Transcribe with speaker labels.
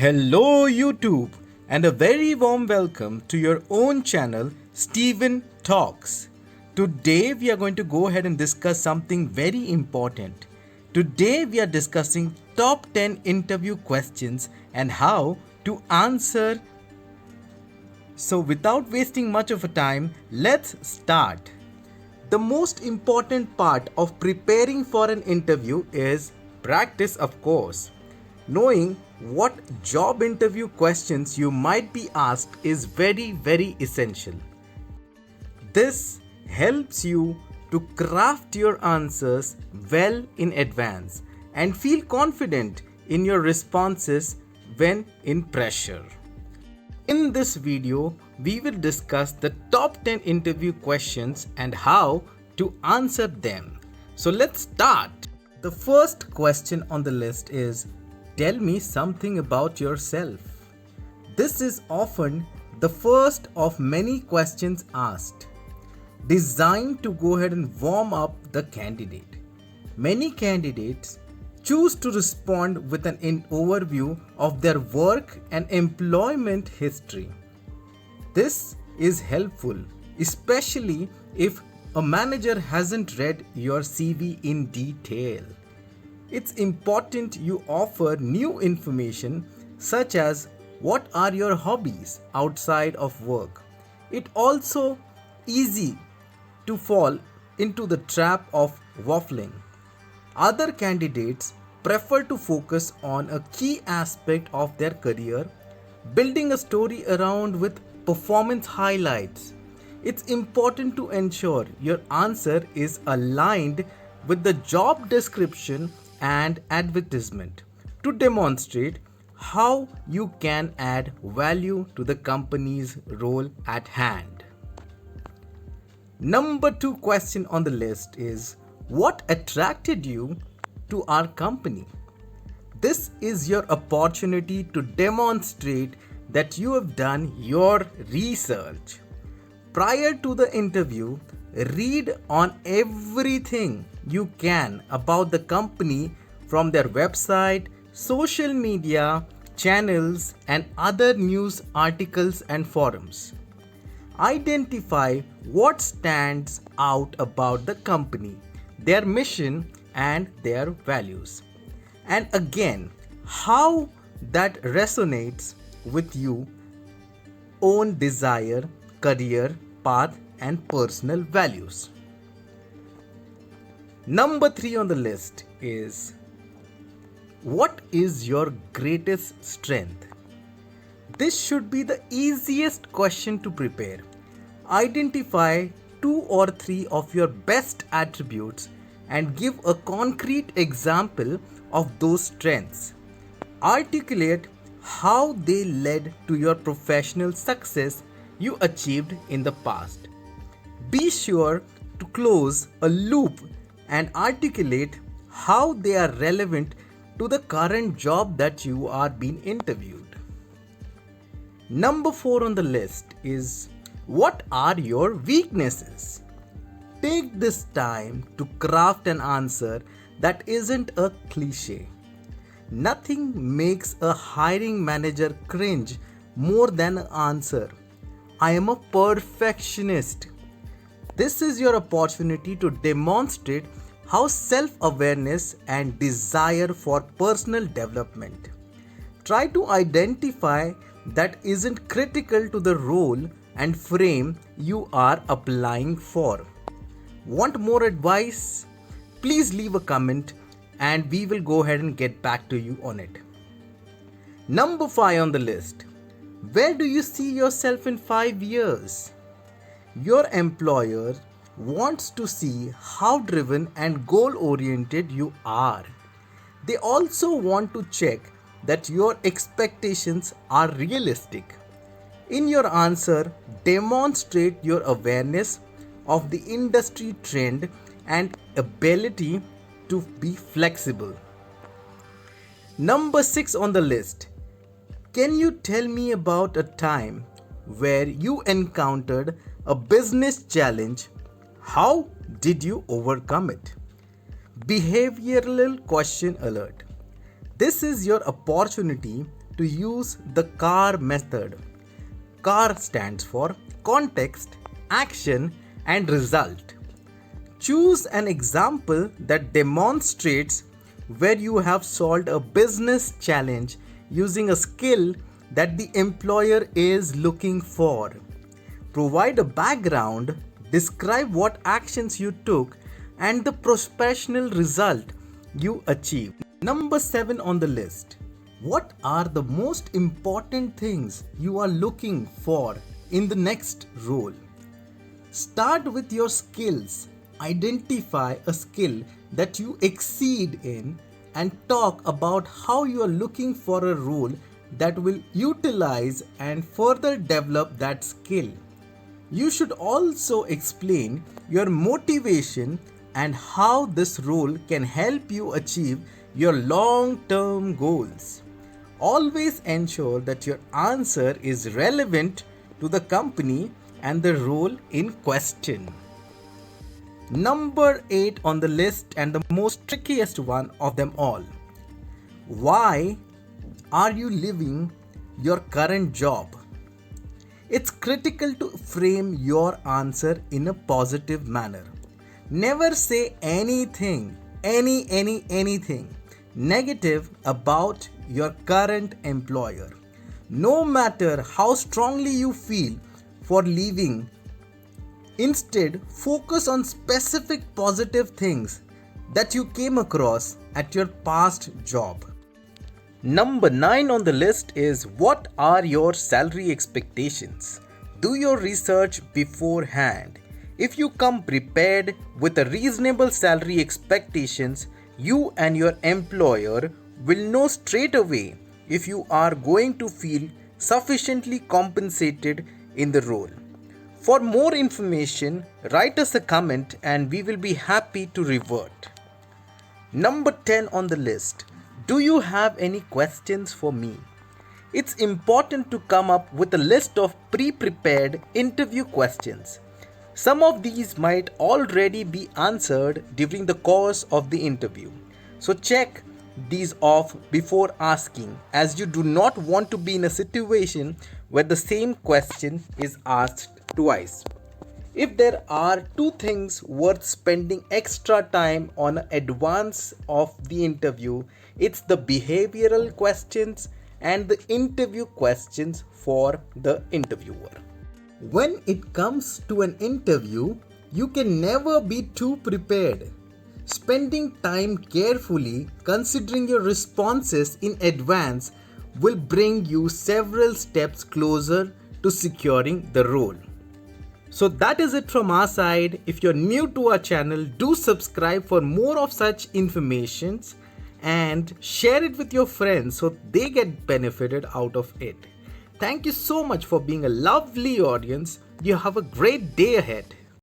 Speaker 1: Hello, YouTube, and a very warm welcome to your own channel, Steven Talks. Today, we are going to go ahead and discuss something very important. Today, we are discussing top 10 interview questions and how to answer. So, without wasting much of a time, let's start. The most important part of preparing for an interview is practice, of course. Knowing what job interview questions you might be asked is very essential. This helps you to craft your answers well in advance and feel confident in your responses when in pressure. In this video, we will discuss the top 10 interview questions and how to answer them. So let's start. The first question on the list is, tell me something about yourself. This is often the first of many questions asked, designed to go ahead and warm up the candidate. Many candidates choose to respond with an overview of their work and employment history. This is helpful, especially if a manager hasn't read your CV in detail. It's important you offer new information such as what are your hobbies outside of work. It also easy to fall into the trap of waffling. Other candidates prefer to focus on a key aspect of their career, building a story around with performance highlights. It's important to ensure your answer is aligned with the job description and advertisement to demonstrate how you can add value to the company's role at hand. Number 2 question on the list is, what attracted you to our company? This is your opportunity to demonstrate that you have done your research. Prior to the interview, read on everything you can about the company from their website, social media, channels, and other news articles and forums. Identify what stands out about the company, their mission, and their values. And again, how that resonates with your own desire, career path, and personal values. Number 3 on the list is, what is your greatest strength? This should be the easiest question to prepare. Identify 2 or 3 of your best attributes and give a concrete example of those strengths. Articulate how they led to your professional success you achieved in the past. Be sure to close a loop and articulate how they are relevant to the current job that you are being interviewed. Number 4 on the list is, what are your weaknesses? Take this time to craft an answer that isn't a cliche. Nothing makes a hiring manager cringe more than an answer, I am a perfectionist. This is your opportunity to demonstrate how self-awareness and desire for personal development. Try to identify that isn't critical to the role and frame you are applying for. Want more advice? Please leave a comment and we will go ahead and get back to you on it. Number 5 on the list. Where do you see yourself in 5 years? Your employer wants to see how driven and goal-oriented you are. They also want to check that your expectations are realistic. In your answer, demonstrate your awareness of the industry trend and ability to be flexible. Number 6 on the list. Can you tell me about a time where you encountered a business challenge? How did you overcome it? Behavioral question alert. This is your opportunity to use the CAR method. CAR stands for context, action, and result. Choose an example that demonstrates where you have solved a business challenge using a skill that the employer is looking for. Provide a background, describe what actions you took, and the professional result you achieved. Number 7 on the list. What are the most important things you are looking for in the next role? Start with your skills. Identify a skill that you exceed in and talk about how you are looking for a role that will utilize and further develop that skill. You should also explain your motivation and how this role can help you achieve your long-term goals. Always ensure that your answer is relevant to the company and the role in question. Number 8 on the list, and the most trickiest one of them all. Why are you leaving your current job? It's critical to frame your answer in a positive manner. Never say anything negative about your current employer. No matter how strongly you feel for leaving, instead focus on specific positive things that you came across at your past job. Number 9 on the list is, what are your salary expectations? Do your research beforehand. If you come prepared with a reasonable salary expectations, you and your employer will know straight away if you are going to feel sufficiently compensated in the role. For more information, write us a comment and we will be happy to revert. Number 10 on the list. Do you have any questions for me? It's important to come up with a list of pre-prepared interview questions. Some of these might already be answered during the course of the interview. So check these off before asking, as you do not want to be in a situation where the same question is asked twice. If there are two things worth spending extra time on in advance of the interview, it's the behavioral questions and the interview questions for the interviewer. When it comes to an interview, you can never be too prepared. Spending time carefully considering your responses in advance will bring you several steps closer to securing the role. So that is it from our side. If you're new to our channel, do subscribe for more of such informations and share it with your friends so they get benefited out of it. Thank you so much for being a lovely audience. You have a great day ahead.